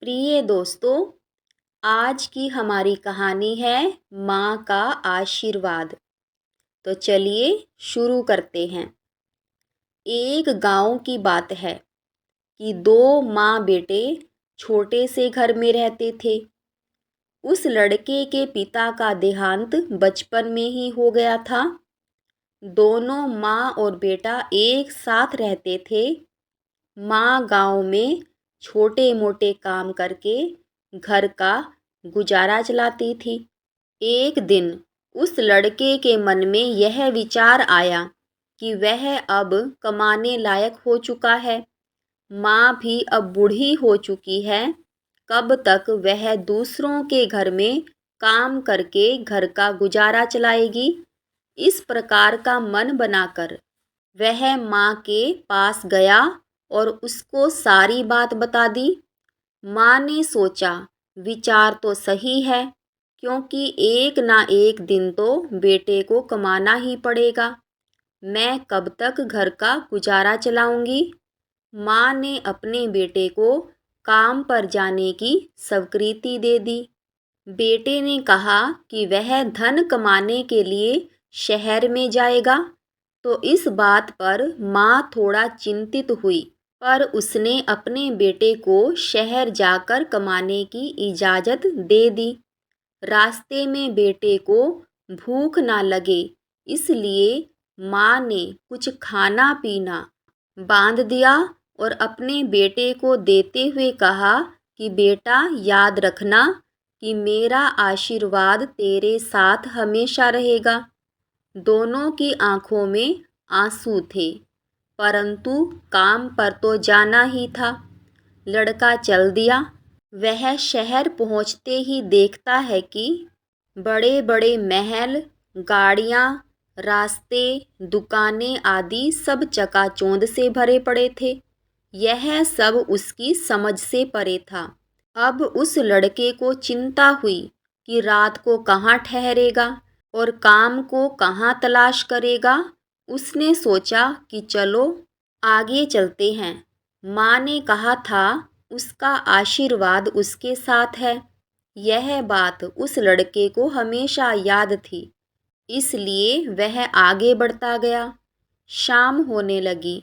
प्रिय दोस्तों, आज की हमारी कहानी है माँ का आशीर्वाद। तो चलिए शुरू करते हैं। एक गांव की बात है कि दो माँ बेटे छोटे से घर में रहते थे। उस लड़के के पिता का देहांत बचपन में ही हो गया था। दोनों माँ और बेटा एक साथ रहते थे। माँ गांव में छोटे मोटे काम करके घर का गुजारा चलाती थी। एक दिन उस लड़के के मन में यह विचार आया कि वह अब कमाने लायक हो चुका है। माँ भी अब बूढ़ी हो चुकी है। कब तक वह दूसरों के घर में काम करके घर का गुजारा चलाएगी। इस प्रकार का मन बनाकर वह माँ के पास गया और उसको सारी बात बता दी। माँ ने सोचा, विचार तो सही है, क्योंकि एक ना एक दिन तो बेटे को कमाना ही पड़ेगा। मैं कब तक घर का गुजारा चलाऊंगी। माँ ने अपने बेटे को काम पर जाने की स्वीकृति दे दी। बेटे ने कहा कि वह धन कमाने के लिए शहर में जाएगा। तो इस बात पर माँ थोड़ा चिंतित हुई, पर उसने अपने बेटे को शहर जाकर कमाने की इजाज़त दे दी। रास्ते में बेटे को भूख ना लगे, इसलिए माँ ने कुछ खाना पीना बांध दिया और अपने बेटे को देते हुए कहा कि बेटा, याद रखना कि मेरा आशीर्वाद तेरे साथ हमेशा रहेगा। दोनों की आंखों में आंसू थे, परंतु काम पर तो जाना ही था। लड़का चल दिया। वह शहर पहुंचते ही देखता है कि बड़े बड़े महल, गाड़ियां, रास्ते, दुकानें आदि सब चकाचौंध से भरे पड़े थे। यह सब उसकी समझ से परे था। अब उस लड़के को चिंता हुई कि रात को कहाँ ठहरेगा और काम को कहाँ तलाश करेगा। उसने सोचा कि चलो आगे चलते हैं। माँ ने कहा था उसका आशीर्वाद उसके साथ है। यह बात उस लड़के को हमेशा याद थी, इसलिए वह आगे बढ़ता गया। शाम होने लगी।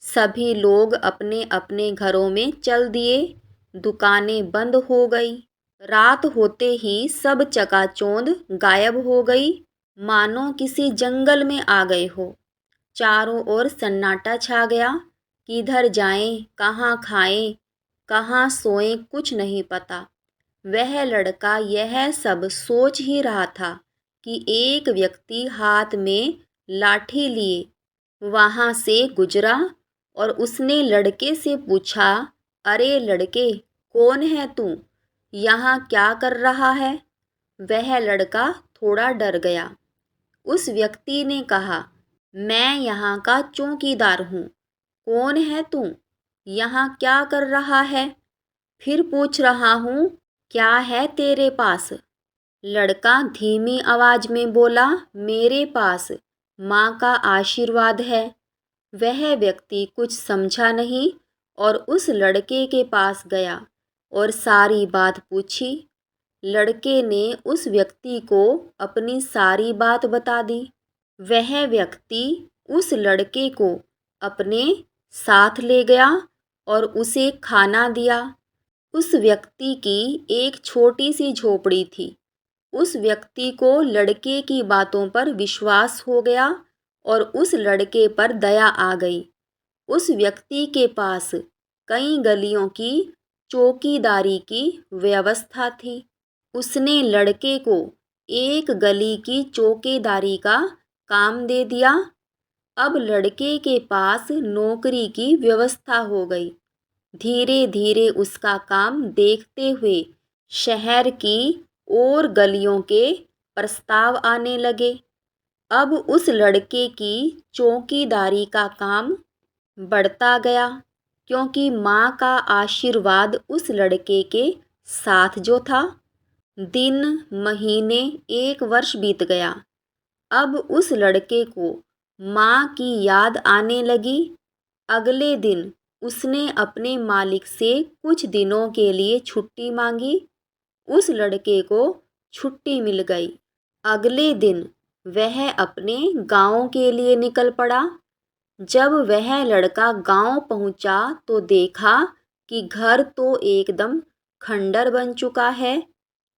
सभी लोग अपने अपने घरों में चल दिए। दुकानें बंद हो गई। रात होते ही सब चकाचौंध गायब हो गई, मानो किसी जंगल में आ गए हो। चारों ओर सन्नाटा छा गया। किधर जाएं, कहाँ खाएं, कहाँ सोएं, कुछ नहीं पता। वह लड़का यह सब सोच ही रहा था कि एक व्यक्ति हाथ में लाठी लिए वहाँ से गुजरा और उसने लड़के से पूछा, अरे लड़के, कौन है तू? यहाँ क्या कर रहा है? वह लड़का थोड़ा डर गया। उस व्यक्ति ने कहा, मैं यहाँ का चौकीदार हूँ। कौन है तू? यहाँ क्या कर रहा है? फिर पूछ रहा हूँ, क्या है तेरे पास? लड़का धीमी आवाज में बोला, मेरे पास माँ का आशीर्वाद है। वह व्यक्ति कुछ समझा नहीं और उस लड़के के पास गया और सारी बात पूछी। लड़के ने उस व्यक्ति को अपनी सारी बात बता दी। वह व्यक्ति उस लड़के को अपने साथ ले गया और उसे खाना दिया। उस व्यक्ति की एक छोटी सी झोपड़ी थी। उस व्यक्ति को लड़के की बातों पर विश्वास हो गया और उस लड़के पर दया आ गई। उस व्यक्ति के पास कई गलियों की चौकीदारी की व्यवस्था थी। उसने लड़के को एक गली की चौकीदारी का काम दे दिया। अब लड़के के पास नौकरी की व्यवस्था हो गई। धीरे धीरे उसका काम देखते हुए शहर की और गलियों के प्रस्ताव आने लगे। अब उस लड़के की चौकीदारी का काम बढ़ता गया, क्योंकि माँ का आशीर्वाद उस लड़के के साथ जो था। दिन, महीने, एक वर्ष बीत गया। अब उस लड़के को माँ की याद आने लगी। अगले दिन उसने अपने मालिक से कुछ दिनों के लिए छुट्टी मांगी। उस लड़के को छुट्टी मिल गई। अगले दिन वह अपने गांव के लिए निकल पड़ा। जब वह लड़का गांव पहुंचा तो देखा कि घर तो एकदम खंडर बन चुका है।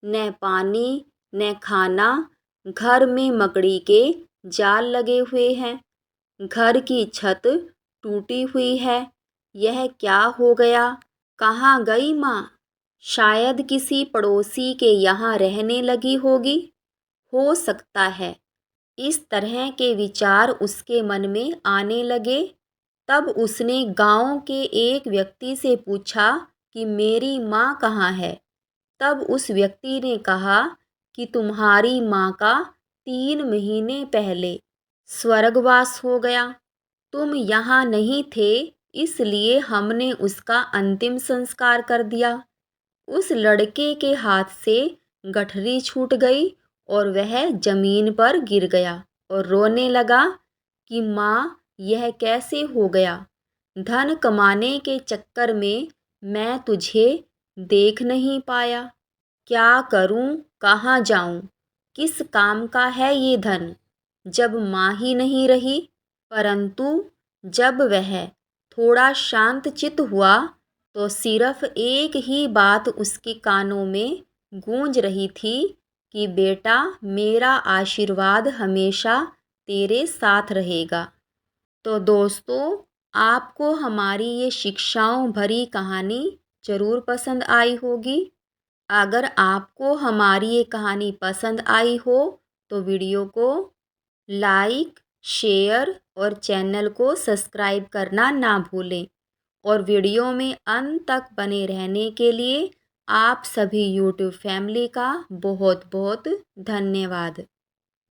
न पानी न खाना, घर में मकड़ी के जाल लगे हुए हैं। घर की छत टूटी हुई है। यह क्या हो गया? कहाँ गई माँ? शायद किसी पड़ोसी के यहाँ रहने लगी होगी। हो सकता है। इस तरह के विचार उसके मन में आने लगे। तब उसने गांव के एक व्यक्ति से पूछा कि मेरी माँ कहाँ है। तब उस व्यक्ति ने कहा कि तुम्हारी माँ का 3 महीने पहले स्वर्गवास हो गया। तुम यहाँ नहीं थे, इसलिए हमने उसका अंतिम संस्कार कर दिया। उस लड़के के हाथ से गठरी छूट गई और वह जमीन पर गिर गया और रोने लगा कि माँ, यह कैसे हो गया? धन कमाने के चक्कर में मैं तुझे देख नहीं पाया। क्या करूं? कहाँ जाऊं? किस काम का है ये धन, जब माँ ही नहीं रही? परंतु जब वह थोड़ा शांतचित्त हुआ तो सिर्फ एक ही बात उसके कानों में गूंज रही थी कि बेटा, मेरा आशीर्वाद हमेशा तेरे साथ रहेगा। तो दोस्तों, आपको हमारी ये शिक्षाओं भरी कहानी ज़रूर पसंद आई होगी। अगर आपको हमारी ये कहानी पसंद आई हो तो वीडियो को लाइक, शेयर और चैनल को सब्सक्राइब करना ना भूलें। और वीडियो में अंत तक बने रहने के लिए आप सभी यूट्यूब फैमिली का बहुत बहुत धन्यवाद।